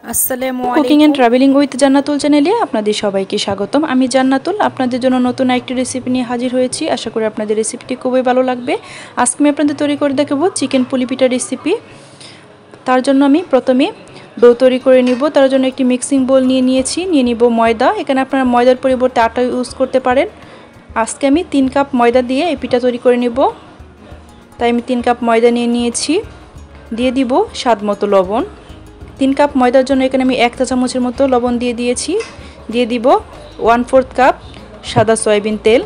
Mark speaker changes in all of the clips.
Speaker 1: আসসালামু
Speaker 2: কুকিং
Speaker 1: আলাইকুম।
Speaker 2: And travelling with জান্নাতুল চ্যানেলে আপনাদের সবাইকে স্বাগতম। আমি জান্নাতুল আপনাদের জন্য নতুন একটি রেসিপি নিয়ে হাজির হয়েছি। আশা করি আপনাদের রেসিপিটি খুবই ভালো লাগবে। আজকে আমি আপনাদের তৈরি করে দেখাবো চিকেন পুলি পিঠা রেসিপি। তার জন্য আমি প্রথমে ডো তৈরি করে নিব। তার জন্য একটি মিক্সিং বোল নিয়ে নিব ময়দা। এখানে আপনারা ময়দার পরিবর্তে আটা ইউজ করতে পারেন। আজকে আমি 3 কাপ ময়দা দিয়ে এই পিঠা তৈরি করে নিব, তাই আমি 3 কাপ ময়দা নিয়ে নিয়েছি। দিয়ে দিব স্বাদ মতো লবণ। 3 কাপ ময়দার জন্য এখানে আমি 1 চা চামচের মতো লবণ দিয়ে দিয়েছি। দিয়ে দিব 1/4 কাপ সাদা সয়াবিন তেল।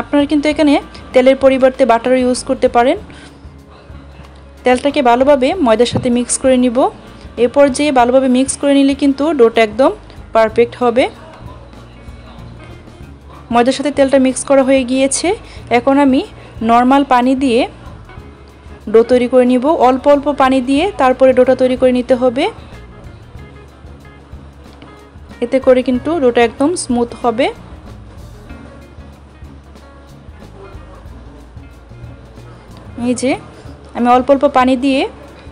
Speaker 2: আপনারা কিন্তু এখানে তেলের পরিবর্তে বাটারও ইউজ করতে পারেন। তেলটাকে ভালোভাবে ময়দার সাথে মিক্স করে নিব। এরপর যে ভালোভাবে মিক্স করে নিলে কিন্তু ডোটা একদম পারফেক্ট হবে। ময়দার সাথে তেলটা মিক্স করা হয়ে গিয়েছে। এখন আমি নরমাল পানি দিয়ে ডো তৈরি করে নিব। অল্প অল্প পানি দিয়ে তারপরে ডোটা তৈরি করে নিতে হবে। এতে করে কিন্তু ডোটা একদম স্মুথ হবে। এই যে আমি অল্প অল্প পানি দিয়ে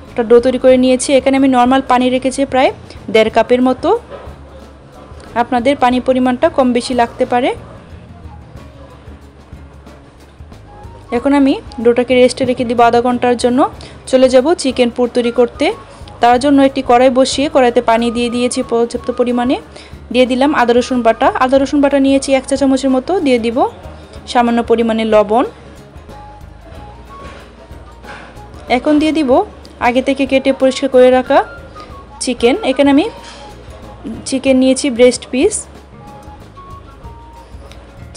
Speaker 2: একটা ডো তৈরি করে নিয়েছি। এখানে আমি নরমাল পানি রেখেছি প্রায় 1.5 কাপের মতো। আপনাদের পানি পরিমাণটা কম বেশি লাগতে পারে। এখন আমি ডোটাকে রেস্টে রেখে দিব আধা ঘন্টার জন্য। চলে যাব চিকেন পুর তৈরি করতে। তার জন্য একটি কড়াই বসিয়ে কড়াইতে পানি দিয়ে দিয়েছি পর্যাপ্ত পরিমাণে। দিয়ে দিলাম আদা রসুন বাটা। আদা রসুন বাটা নিয়েছি 1 চা চামচের মতো। দিয়ে দিব সামান্য পরিমাণে লবণ। এখন দিয়ে দিব আগে থেকে কেটে পরিষ্কার করে রাখা চিকেন। এখানে আমি চিকেন নিয়েছি ব্রেস্ট পিস।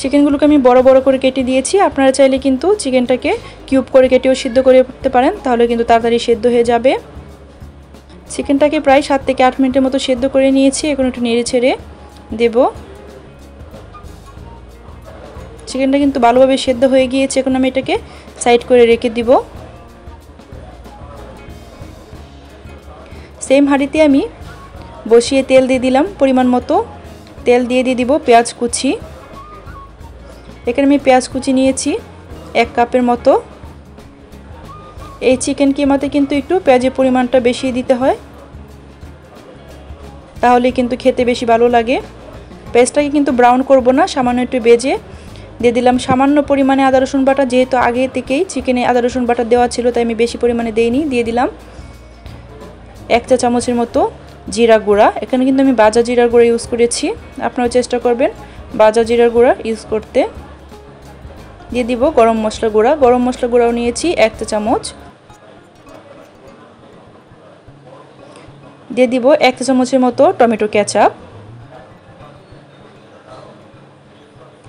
Speaker 2: চিকেনগুলোকে আমি বড় বড় করে কেটে দিয়েছি। আপনারা চাইলে কিন্তু চিকেনটাকে কিউব করে কেটেও সিদ্ধ করে করতে পারেন, তাহলে কিন্তু তাড়াতাড়ি সিদ্ধ হয়ে যাবে। চিকেনটাকে প্রায় 7 থেকে 8 মিনিটের মতো সিদ্ধ করে নিয়েছি। এখন একটু নেড়ে ছেড়ে দেব। চিকেনটা কিন্তু ভালোভাবে সিদ্ধ হয়ে গিয়েছে। এখন আমি এটাকে সাইড করে রেখে দিব। সেম হাঁড়িতে আমি বসিয়ে তেল দিয়ে দিলাম পরিমাণ মতো। তেল দিয়ে দিব পেঁয়াজ কুচি। এখানে আমি পেঁয়াজ কুচি নিয়েছি 1 কাপের মতো। এই চিকেন কিমাতে কিন্তু একটু পেঁয়াজের পরিমাণটা বেশি দিতে হয়, তাহলে কিন্তু খেতে বেশি ভালো লাগে। পেঁয়াজটাকে কিন্তু ব্রাউন করব না, সামান্য একটু ভেজে দিয়ে দিলাম সামান্য পরিমাণে আদা রসুন বাটা। যেহেতু আগে থেকেই চিকেনে আদা রসুন বাটা দেওয়া ছিল, তাই আমি বেশি পরিমাণে দেইনি। দিয়ে দিলাম 1 চা চামচের মতো জিরা গুঁড়া। এখানে কিন্তু আমি ভাজা জিরার গুঁড়া ইউজ করেছি। আপনারা চেষ্টা করবেন ভাজা জিরার গুঁড়া ইউজ করতে। দিয়ে দিব গরম মশলা গুঁড়া। গরম মশলা গুঁড়াও নিয়েছি 1 চা চামচ। দিয়ে দিব 1 চা চামচের মতো টমেটো কেচাপ।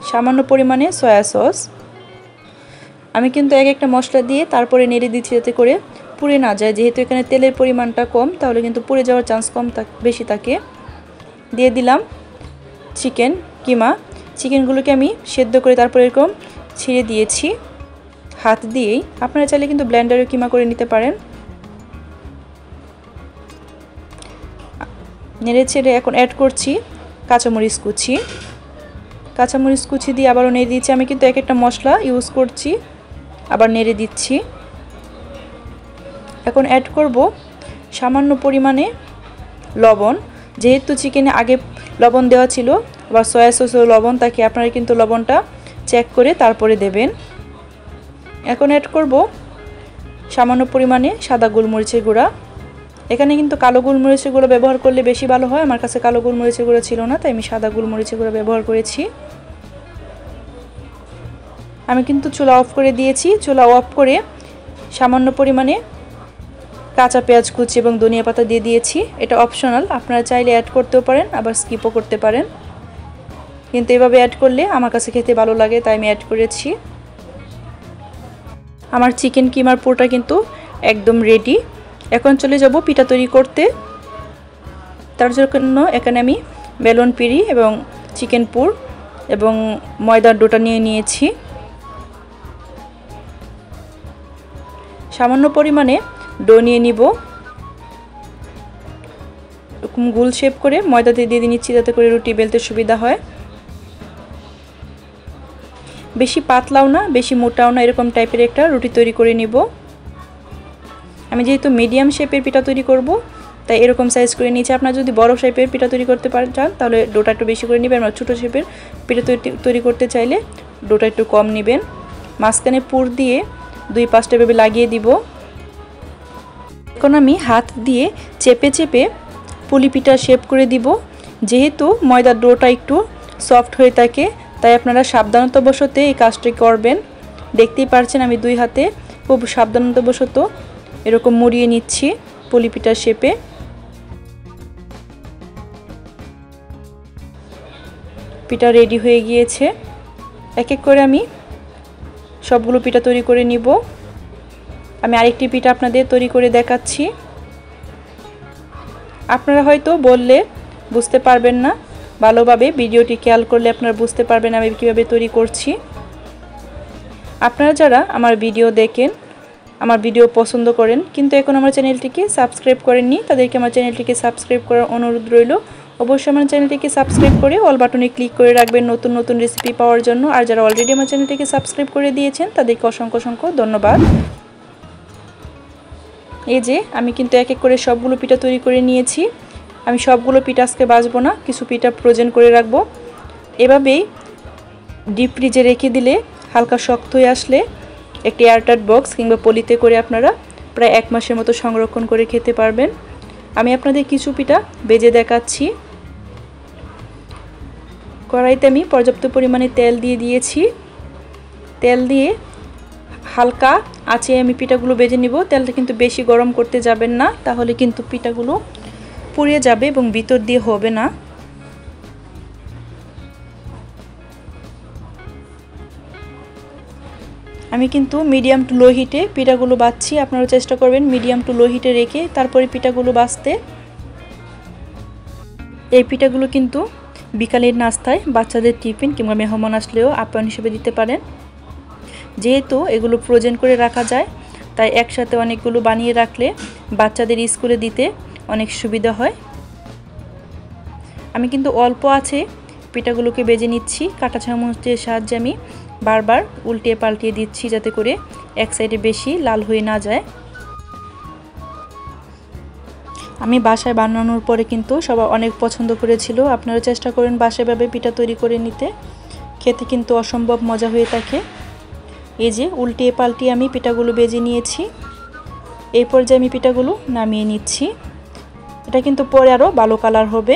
Speaker 2: সামান্য পরিমাণে সয়া সস। আমি কিন্তু একটা মশলা দিয়ে তারপরে নেড়ে দিচ্ছি যাতে করে পুড়ে না যায়। যেহেতু এখানে তেলের পরিমাণটা কম, তাহলে কিন্তু পুড়ে যাওয়ার চান্স বেশি থাকে। দিয়ে দিলাম চিকেন কিমা। চিকেনগুলোকে আমি সেদ্ধ করে তারপরে এরকম ছিঁড়ে দিয়েছি হাত দিয়েই। আপনারা চাইলে কিন্তু ব্লেন্ডারে কিমা করে নিতে পারেন। নেড়ে ছেড়ে এখন অ্যাড করছি কাঁচামরিচ কুচি। কাঁচামরিচ কুচি দিয়ে আবারও নেড়ে দিচ্ছি। আমি কিন্তু একটা মশলা ইউজ করছি, আবার নেড়ে দিচ্ছি। এখন অ্যাড করব সামান্য পরিমাণে লবণ। যেহেতু চিকেনে আগে লবণ দেওয়া ছিল, আবার সয়া সসও লবণ, তাকে আপনারা কিন্তু লবণটা চেক করে তারপরে দেবেন। এখন অ্যাড করব সামান্য পরিমাণে সাদা গোলমরিচের গুঁড়া। এখানে কিন্তু কালো গোলমরিচের গুঁড়ো ব্যবহার করলে বেশি ভালো হয়। আমার কাছে কালো গোলমরিচের গুঁড়ো ছিল না, তাই আমি সাদা গোলমরিচের গুঁড়ো ব্যবহার করেছি। আমি কিন্তু চুলা অফ করে দিয়েছি। চুলা অফ করে সামান্য পরিমাণে কাঁচা পেঁয়াজ কুচি এবং ধনিয়া পাতা দিয়ে দিয়েছি। এটা অপশনাল, আপনারা চাইলে অ্যাড করতেও পারেন, আবার স্কিপও করতে পারেন। কিন্তু এভাবে অ্যাড করলে আমার কাছে খেতে ভালো লাগে, তাই আমি অ্যাড করেছি। আমার চিকেন কিমার পুরটা কিন্তু একদম রেডি। এখন চলে যাব পিঠা তৈরি করতে। তার জন্য এখানে আমি বেলুন পিড়ি এবং চিকেন পুর এবং ময়দার ডোটা নিয়ে নিয়েছি। সামান্য পরিমাণে ডো নিয়ে নিব। এরকম গোল শেপ করে ময়দাতে দিয়ে নিচ্ছি যাতে করে রুটি বেলতে সুবিধা হয়। বেশি পাতলাও না, বেশি মোটাও না, এরকম টাইপের একটা রুটি তৈরি করে নিব। আমি যেহেতু মিডিয়াম শেপের পিঠা তৈরি করব তাই এরকম সাইজ করে নিয়েছি। আপনারা যদি বড় শেপের পিঠা তৈরি করতে চান তাহলে ডোটা একটু বেশি করে নেবেন। আর ছোটো শেপের পিঠা তৈরি করতে চাইলে ডোটা একটু কম নেবেন। মাঝখানে পুর দিয়ে 2-5টা এভাবে লাগিয়ে দিব। এখন আমি হাত দিয়ে চেপে চেপে পুলি পিঠা শেপ করে দিব। যেহেতু ময়দার ডোটা একটু সফট হয়ে থাকে তাই আপনারা সাবধানতাবশত এই কাজটি করবেন। দেখতেই পারছেন আমি 2 হাতে খুব সাবধানতাবশত এরকম মুড়িয়ে নিচ্ছি পুলি পিঠার শেপে। পিঠা রেডি হয়ে গিয়েছে। এক এক করে আমি সবগুলো পিঠা তৈরি করে নিব। আমি আরেকটি পিঠা আপনাদের তৈরি করে দেখাচ্ছি। আপনারা হয়তো বললে বুঝতে পারবেন না, ভালোভাবে ভিডিওটি খেয়াল করলে আপনারা বুঝতে পারবেন আমি কীভাবে তৈরি করছি। আপনারা যারা আমার ভিডিও দেখেন, আমার ভিডিও পছন্দ করেন কিন্তু এখন আমার চ্যানেলটিকে সাবস্ক্রাইব করেননি, তাদেরকে আমার চ্যানেলটিকে সাবস্ক্রাইব করার অনুরোধ রইল। অবশ্যই আমার চ্যানেলটিকে সাবস্ক্রাইব করে অল বাটনে ক্লিক করে রাখবেন নতুন নতুন রেসিপি পাওয়ার জন্য। আর যারা অলরেডি আমার চ্যানেলটিকে সাবস্ক্রাইব করে দিয়েছেন তাদেরকে অসংখ্য অসংখ্য ধন্যবাদ। এই যে আমি কিন্তু এক এক করে সবগুলো পিঠা তৈরি করে নিয়েছি। আমি সবগুলো পিঠা আজকে ভাজবো না, কিছু পিঠা ফ্রোজেন করে রাখবো। এভাবেই ডিপ ফ্রিজে রেখে দিলে হালকা শক্ত হয়ে আসলে একটি এয়ারটাইট বক্স কিংবা পলিতে করে আপনারা প্রায় 1 মাসের মতো সংরক্ষণ করে খেতে পারবেন। আমি আপনাদের কিছু পিঠা ভেজে দেখাচ্ছি। কড়াইতে আমি পর্যাপ্ত পরিমাণে তেল দিয়ে দিয়েছি। তেল দিয়ে হালকা আঁচে আমি পিঠাগুলো ভেজে নিব। তেলটা কিন্তু বেশি গরম করতে যাবেন না, তাহলে কিন্তু পিঠাগুলো পুড়ে যাবে এবং ভিতর দিয়ে হবে না। আমি কিন্তু মিডিয়াম টু লো হিটে পিঠাগুলো ভাজছি। আপনারা চেষ্টা করবেন মিডিয়াম টু লো হিটে রেখে তারপরে পিঠাগুলো ভাজতে। এই পিঠাগুলো কিন্তু বিকালের নাস্তায়, বাচ্চাদের টিফিন কিংবা মেহমান আসলেও আপ্যায়ন হিসেবে দিতে পারেন। যেহেতু এগুলো ফ্রোজেন করে রাখা যায় তাই একসাথে অনেকগুলো বানিয়ে রাখলে বাচ্চাদের স্কুলে দিতে অনেক সুবিধা হয়। আমি কিন্তু অল্প আছে পিঠাগুলোকে ভেজে নিচ্ছি। কাঁটা চামচের সাহায্যে আমি বারবার উল্টিয়ে পাল্টিয়ে দিচ্ছি যাতে করে এক সাইডে বেশি লাল হয়ে না যায়। আমি বাসায় বানানোর পরে কিন্তু সবাই অনেক পছন্দ করেছিল। আপনারা চেষ্টা করেন বাসায় ভাবে পিঠা তৈরি করে নিতে, খেতে কিন্তু অসম্ভব মজা হয়ে থাকে। এই যে উল্টিয়ে পাল্টিয়ে আমি পিঠাগুলো ভেজে নিয়েছি। এই পর্যায়ে আমি পিঠাগুলো নামিয়ে নিচ্ছি। এটা কিন্তু পরে আরও ভালো কালার হবে।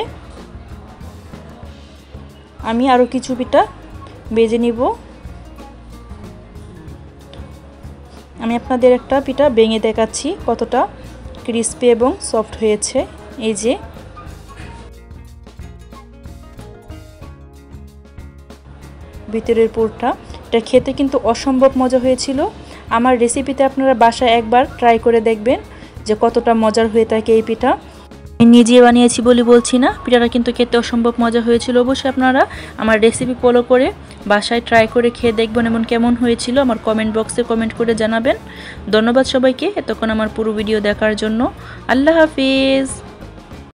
Speaker 2: আমি আরও কিছু পিঠা ভেজে নিব। আমি আপনাদের একটা পিঠা ভেঙে দেখাচ্ছি কতটা ক্রিস্পি এবং সফট হয়েছে। এই যে ভিতরের পুরটা, এটা খেতে কিন্তু অসম্ভব মজা হয়েছিল। আমার রেসিপিতে আপনারা বাসায় একবার ট্রাই করে দেখবেন যে কতটা মজার হয়ে থাকে এই পিঠা। আমি নিজে বানিয়েছি বলে বলছি না, পিঠাটা কিন্তু খেতে অসম্ভব মজা হয়েছিল। অবশ্যই আপনারা আমার রেসিপি ফলো করে বাসায় ট্রাই করে খেয়ে দেখবেন এবং কেমন হয়েছিল আমার কমেন্ট বক্সে কমেন্ট করে জানাবেন। ধন্যবাদ সবাইকে এতক্ষণ আমার পুরো ভিডিও দেখার জন্য। আল্লাহ হাফিজ।